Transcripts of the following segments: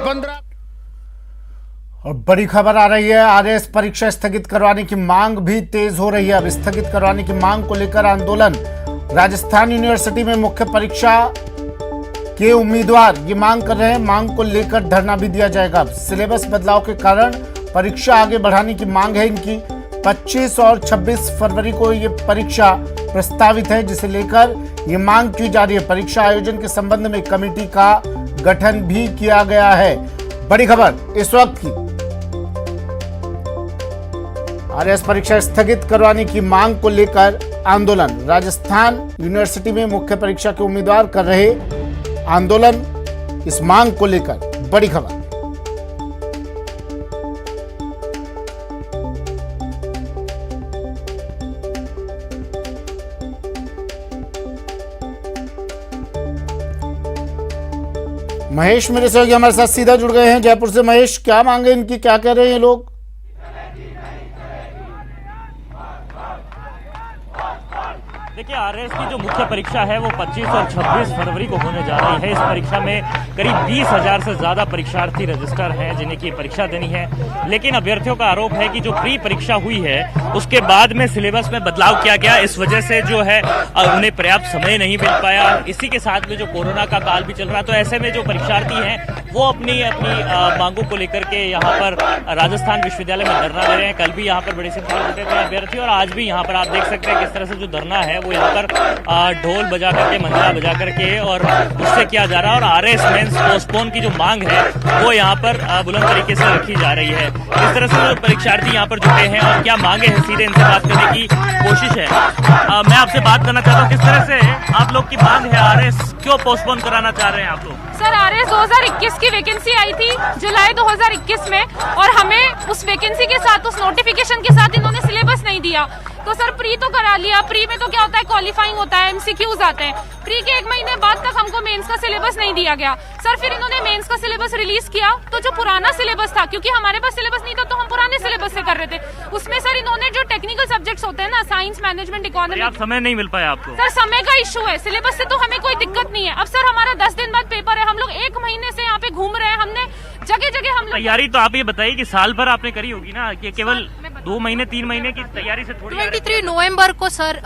15। और बड़ी खबर आ रही है, आरएस परीक्षा स्थगित करवाने की मांग भी तेज हो रही है। अब स्थगित करवाने की मांग को लेकर आंदोलन। राजस्थान यूनिवर्सिटी में मुख्य परीक्षा के उम्मीदवार ये मांग कर रहे हैं। मांग को लेकर धरना भी दिया जाएगा। सिलेबस बदलाव के कारण परीक्षा आगे बढ़ाने की मांग है इनकी। 25 और 26 फरवरी को ये परीक्षा प्रस्तावित है, जिसे लेकर ये मांग की जा रही है। परीक्षा आयोजन के संबंध में कमेटी का गठन भी किया गया है। बड़ी खबर इस वक्त की, आरएस परीक्षा स्थगित करवाने की मांग को लेकर आंदोलन। राजस्थान यूनिवर्सिटी में मुख्य परीक्षा के उम्मीदवार कर रहे आंदोलन, इस मांग को लेकर बड़ी खबर। महेश मेरे सहयोगी हमारे साथ सीधा जुड़ गए हैं जयपुर से। महेश, क्या मांगे इनकी, क्या कह रहे हैं लोग? देखिए, आरएस की जो मुख्य परीक्षा है वो 25 और 26 फरवरी को होने जा रही है। इस परीक्षा में करीब 20,000 से ज्यादा परीक्षार्थी रजिस्टर हैं जिन्हें की परीक्षा देनी है। लेकिन अभ्यर्थियों का आरोप है कि जो प्री परीक्षा हुई है उसके बाद में सिलेबस में बदलाव किया गया, इस वजह से जो है उन्हें पर्याप्त समय नहीं मिल पाया। इसी के साथ में जो कोरोना का काल भी चल रहा, तो ऐसे में जो परीक्षार्थी हैं वो अपनी मांगों को लेकर के यहाँ पर राजस्थान विश्वविद्यालय में धरना दे रहे हैं। कल भी यहाँ पर बड़ी संख्या में जुटे थे अभ्यर्थी, और आज भी यहाँ पर आप देख सकते हैं किस तरह से जो धरना है वो यहाँ पर ढोल बजा करके, मंजिला बजा करके और उससे किया जा रहा है। और आरएस मेंस पोस्टपोन की जो मांग है वो यहाँ पर बुलंद तरीके से रखी जा रही है। इस तरह से जो परीक्षार्थी यहाँ पर जुटे हैं और क्या मांगे हैं, सीधे इनसे बात करने की कोशिश है। मैं आपसे बात करना चाहता हूँ, किस तरह से आप लोग की मांग है, आरएस क्यों पोस्टपोन कराना चाह रहे हैं आप लोग? सर, आरएस 2021 की वैकेंसी आई थी जुलाई 2021 में, और हमें उस वैकेंसी के साथ, उस नोटिफिकेशन के साथ इन्होंने सिलेबस नहीं दिया। तो सर प्री तो करा लिया। प्री में तो क्या होता है, क्वालिफाइंग होता है, एमसीक्यूज आते हैं। प्री के 1 महीने बाद तक हमको मेंस का सिलेबस नहीं दिया गया। सर फिर इन्होंने मेंस का सिलेबस रिलीज किया, तो जो पुराना सिलेबस था, क्योंकि हमारे पास सिलेबस नहीं था तो हम पुराने सिलेबस से कर रहे थे, उसमें सर इन्होंने जो टेक्निकल सब्जेक्ट्स होते हैं ना, साइंस, मैनेजमेंट, इकोनॉमी, समय नहीं मिल पाया आपको? सर समय का इश्यू है, सिलेबस से तो हमें कोई दिक्कत नहीं है। अब सर हमारा 10 दिन बाद पेपर है, हम लोग 1 महीने से यहाँ पे घूम रहे हैं। हमने जगह जगह हम तैयारी, तो आप ये बताइए कि साल भर आपने करी होगी ना, कि केवल 2 महीने 3 महीने की तैयारी से थोड़ी? 23 नवंबर को सर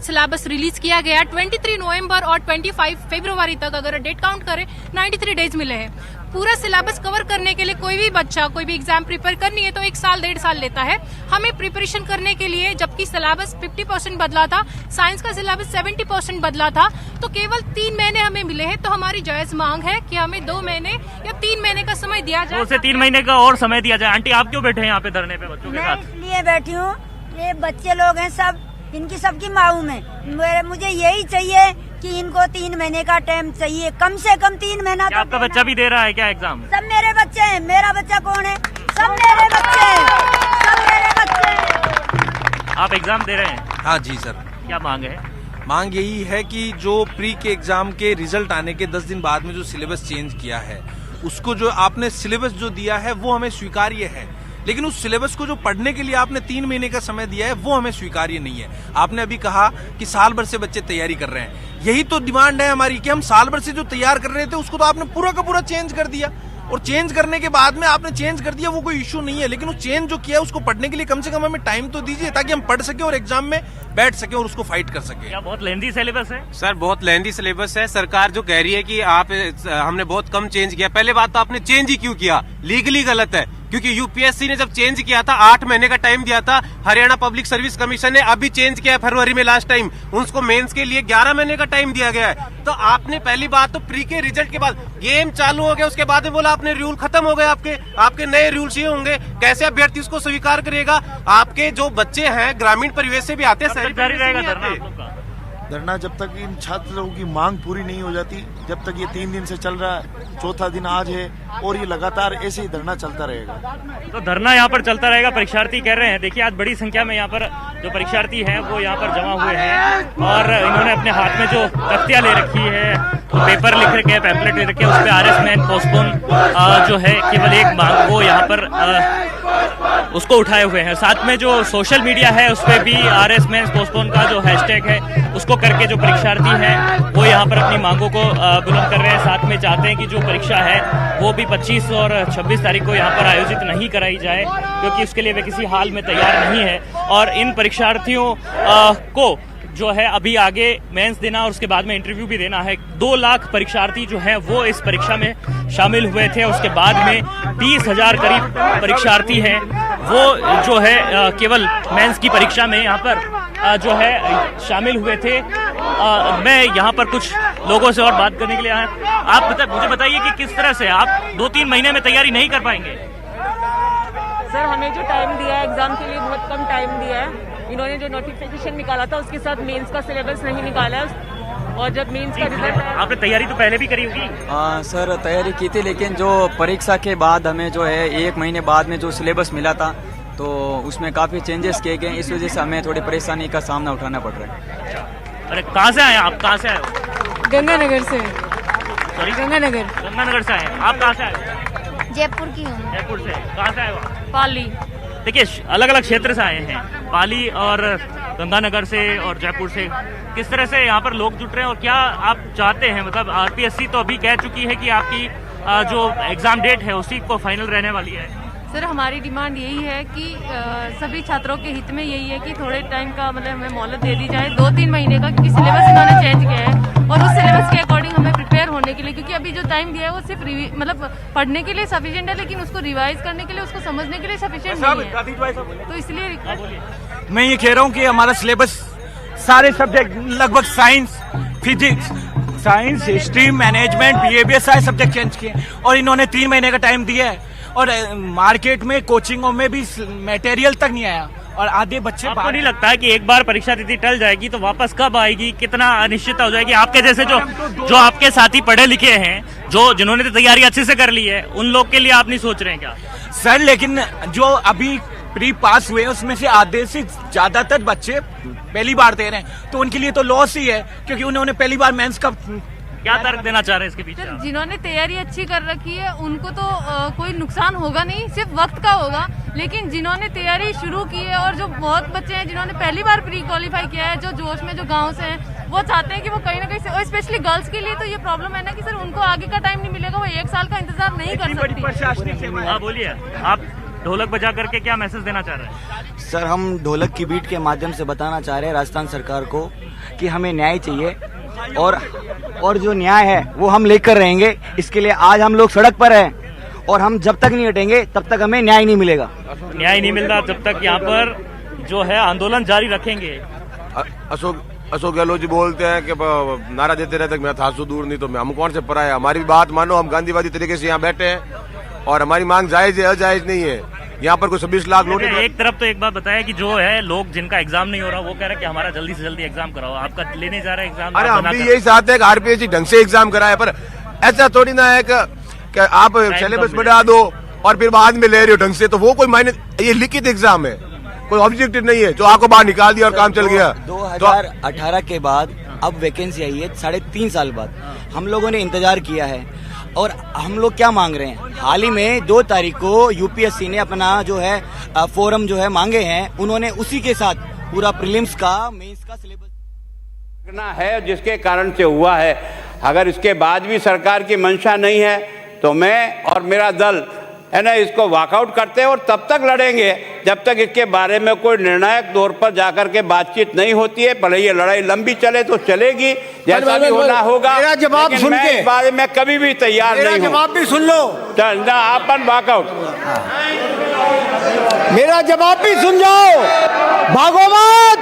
सिलेबस रिलीज किया गया। 23 नवंबर और 25 फरवरी तक अगर डेट काउंट करें 93 डेज मिले हैं। पूरा सिलेबस कवर करने के लिए कोई भी बच्चा कोई भी एग्जाम प्रिपेयर करनी है तो 1 साल 1.5 साल लेता है हमें प्रिपरेशन करने के लिए। जबकि सिलेबस 50% बदला था, साइंस का सिलेबस 70% बदला था, तो केवल 3 महीने हमें मिले हैं। तो हमारी जायज मांग है कि हमें 2 महीने या 3 महीने का समय दिया जाए। उसे 3 महीने का और समय दिया जाए। आंटी, आप क्यों बैठे हैं यहाँ पे धरने पे बच्चों के साथ? इसलिए बैठी हूँ, ये बच्चे लोग हैं सब, इनकी सबकी मांग में मुझे यही चाहिए कि इनको 3 महीने का टाइम चाहिए, कम से कम 3 महीना। तो आपका बच्चा भी दे रहा है क्या एग्जाम? सब मेरे बच्चे हैं। मेरा बच्चा कौन है? सब मेरे बच्चे हैं, सब मेरे बच्चे हैं। आप एग्जाम दे रहे हैं? हाँ जी सर। क्या मांग है? मांग यही है कि जो प्री के एग्जाम के रिजल्ट आने के 10 दिन बाद में जो सिलेबस चेंज किया है, उसको जो आपने सिलेबस जो दिया है वो हमें स्वीकार्य है, लेकिन उस सिलेबस को जो पढ़ने के लिए आपने 3 महीने का समय दिया है वो हमें स्वीकार्य नहीं है। आपने अभी कहा कि साल भर से बच्चे तैयारी कर रहे हैं, यही तो डिमांड है हमारी कि हम साल भर से जो तैयार कर रहे थे उसको तो आपने पूरा का पूरा चेंज कर दिया, और चेंज करने के बाद में आपने चेंज कर दिया वो कोई इश्यू नहीं है, लेकिन वो चेंज जो किया उसको पढ़ने के लिए कम से कम हमें टाइम तो दीजिए ताकि हम पढ़ सके और एग्जाम में बैठ सके और उसको फाइट कर सके। क्या बहुत लेंथी सिलेबस है? सर बहुत लेंथी सिलेबस है। सरकार जो कह रही है कि हमने बहुत कम चेंज किया, पहले बात तो आपने चेंज ही क्यों किया? लीगली गलत है, क्योंकि यूपीएससी ने जब चेंज किया था 8 महीने का टाइम दिया था, हरियाणा पब्लिक सर्विस कमीशन ने अभी चेंज किया है फरवरी में लास्ट टाइम, उसको मेंस के लिए 11 महीने का टाइम दिया गया है। तो आपने पहली बात तो प्री के रिजल्ट के बाद गेम चालू हो गया, उसके बाद में बोला आपने रूल खत्म हो गए, आपके नए रूल्स ये होंगे, कैसे अभ्यर्थी उसको स्वीकार करेगा? आपके जो बच्चे हैं ग्रामीण परिवेश से भी आते हैं, शहरी जारी रहेगा परिवेश से धरना भी आते हैं। धरना जब तक इन छात्रों की मांग पूरी नहीं हो जाती, जब तक ये 3 दिन से चल रहा है, 4था दिन आज है, और ये लगातार ऐसे ही धरना चलता रहेगा। तो धरना यहाँ पर चलता रहेगा, परीक्षार्थी कह रहे हैं। देखिए, आज बड़ी संख्या में यहाँ पर जो परीक्षार्थी हैं वो यहाँ पर जमा हुए हैं, और इन्होंने अपने हाथ में जो तख्तियां ले रखी है, तो पेपर लिख रखे हैं, पैम्पलेट ले रखे हैं, उस पर आरएस में पोस्टपोन जो है केवल एक मांग वो यहाँ पर उसको उठाए हुए हैं। साथ में जो सोशल मीडिया है उस पर भी आरएस मेंस पोस्टपोन का जो हैशटैग है उसको करके जो परीक्षार्थी हैं वो यहाँ पर अपनी मांगों को बुलंद कर रहे हैं। साथ में चाहते हैं कि जो परीक्षा है वो भी 25 और 26 तारीख को यहाँ पर आयोजित नहीं कराई जाए, क्योंकि उसके लिए वे किसी हाल में तैयार नहीं है। और इन परीक्षार्थियों को जो है अभी आगे मेंस देना और उसके बाद में इंटरव्यू भी देना है। 2 लाख परीक्षार्थी जो हैं वो इस परीक्षा में शामिल हुए थे। उसके बाद में 20,000 करीब परीक्षार्थी हैं वो जो है केवल मेंस की परीक्षा में यहाँ पर जो है शामिल हुए थे। मैं यहाँ पर कुछ लोगों से और बात करने के लिए आया। आप मुझे बताइए कि किस तरह से आप 2-3 महीने में तैयारी नहीं कर पाएंगे? सर, हमें जो टाइम दिया है एग्जाम के लिए बहुत कम टाइम दिया है। इन्होंने जो नोटिफिकेशन निकाला था उसके साथ मेंस का सिलेबस नहीं निकाला है, और जब मेंस का रिजल्ट है। आपने तैयारी तो पहले भी करी होगी? हाँ सर, तैयारी की थी, लेकिन जो परीक्षा के बाद हमें जो है 1 महीने बाद में जो सिलेबस मिला था तो उसमें काफ़ी चेंजेस किए गए। इस वजह से हमें थोड़ी परेशानी का सामना उठाना पड़ रहा है। अरे कहाँ से आए आप? कहाँ से आए हो? गंगानगर से। सॉरी, गंगानगर से आए। आप कहाँ से आए? जयपुर की हूँ। जयपुर से। कहाँ से आए हो? पाली। देखिए, अलग अलग क्षेत्र से आए हैं, पाली और गंगानगर से और जयपुर से। किस तरह से यहाँ पर लोग जुट रहे हैं और क्या आप चाहते हैं? मतलब आरपीएससी तो अभी कह चुकी है कि आपकी जो एग्जाम डेट है उसी को फाइनल रहने वाली है। सर, हमारी डिमांड यही है कि सभी छात्रों के हित में यही है कि थोड़े टाइम का मतलब हमें मोहलत दे दी जाए, 2-3 महीने का, क्योंकि सिलेबस इन्होंने चेंज किया है और उस सिलेबस के अकॉर्डिंग हमें प्रिपेयर होने के लिए, क्योंकि अभी जो टाइम दिया है वो सिर्फ मतलब पढ़ने के लिए सफिशिएंट है, लेकिन उसको रिवाइज करने के लिए, उसको समझने के लिए सफिशिएंट नहीं है। तो इसलिए मैं ये कह रहा हूँ कि हमारा सिलेबस सारे सब्जेक्ट लगभग science, physics, history, management, behaviour सारे सब्जेक्ट चेंज किए और इन्होंने 3 महीने का टाइम दिया है। और मार्केट में कोचिंगों में भी मटेरियल तक नहीं आया और आधे बच्चे। आपको नहीं लगता है कि एक बार परीक्षा तिथि टल जाएगी तो वापस कब आएगी, कितना अनिश्चितता हो जाएगी? आपके जैसे जो आपके साथी पढ़े लिखे हैं, जिन्होंने तो तैयारी अच्छे से कर ली है, उन लोग के लिए आप नहीं सोच रहे हैं क्या? सर, लेकिन जो अभी प्री पास हुए उसमें से आधे से ज्यादातर बच्चे पहली बार दे रहे हैं, तो उनके लिए तो लॉस ही है, क्योंकि उन्होंने पहली बार मेंस का। क्या तर्क देना चाह रहे हैं इसके पीछे? जिन्होंने तैयारी अच्छी कर रखी है उनको तो कोई नुकसान होगा नहीं, सिर्फ वक्त का होगा। लेकिन जिन्होंने तैयारी शुरू की है और जो बहुत बच्चे हैं जिन्होंने पहली बार प्री क्वालिफाई किया है, जो जोश में, जो गांव से हैं, वो चाहते हैं कि वो कहीं ना कहीं से, और स्पेशली गर्ल्स के लिए तो ये प्रॉब्लम है ना कि सर उनको आगे का टाइम नहीं मिलेगा, वो 1 साल का इंतजार नहीं कर सकती। हाँ, बोलिए, आप ढोलक बजा करके क्या मैसेज देना चाह रहे हैं? सर, हम ढोलक की बीट के माध्यम से बताना चाह रहे हैं राजस्थान सरकार को कि हमें न्याय चाहिए और जो न्याय है वो हम लेकर रहेंगे। इसके लिए आज हम लोग सड़क पर हैं और हम जब तक नहीं हटेंगे तब तक हमें न्याय नहीं मिलेगा। न्याय नहीं मिलता जब तक यहाँ पर जो है आंदोलन जारी रखेंगे। अशोक गहलोत जी बोलते हैं कि नारा देते रहते कि मैं था सो दूर नहीं, तो हम कौन से पराया? हमारी बात मानो, हम गांधीवादी तरीके से यहाँ बैठे हैं और हमारी मांग जायज है, अजायज नहीं है। यहाँ पर कोई 26 लाख लोग। एक तरफ तो एक बात बताया कि जो है लोग जिनका एग्जाम नहीं हो रहा वो कह रहे हैं कि हमारा जल्दी से जल्दी एग्जाम कराओ, आपका लेने जा रहा है एग्जाम। अरे हम भी यही चाहते हैं कि आरपीएससी ढंग से एग्जाम कराए, पर ऐसा थोड़ी ना है कि आप सिलेबस बढ़ा दो और फिर बाद में ले रहे हो ढंग से, तो वो कोई मायने। ये लिखित एग्जाम है, कोई ऑब्जेक्टिव नहीं है जो आपको बाहर निकाल दिया और काम चल गया। 2018 के बाद अब वैकेंसी आई है 3.5 साल बाद। हम लोगों ने इंतजार किया है और हम लोग क्या मांग रहे हैं? हाल ही में 2 तारीख को यूपीएससी ने अपना जो है फोरम जो है मांगे हैं, उन्होंने उसी के साथ पूरा प्रीलिम्स का, मेंस का सिलेबस है, जिसके कारण से हुआ है। अगर इसके बाद भी सरकार की मंशा नहीं है तो मैं और मेरा दल है ना इसको वॉकआउट करते हैं और तब तक लड़ेंगे जब तक इसके बारे में कोई निर्णायक तौर पर जाकर के बातचीत नहीं होती है। भले ये लड़ाई लंबी चले तो चलेगी, जैसा भी होना होगा। मेरा जवाब सुन के, इस बारे में कभी भी तैयार नहीं हूं। मेरा जवाब भी सुन लो। अपन वॉकआउट। मेरा जवाब भी सुन जाओ, भागो मत।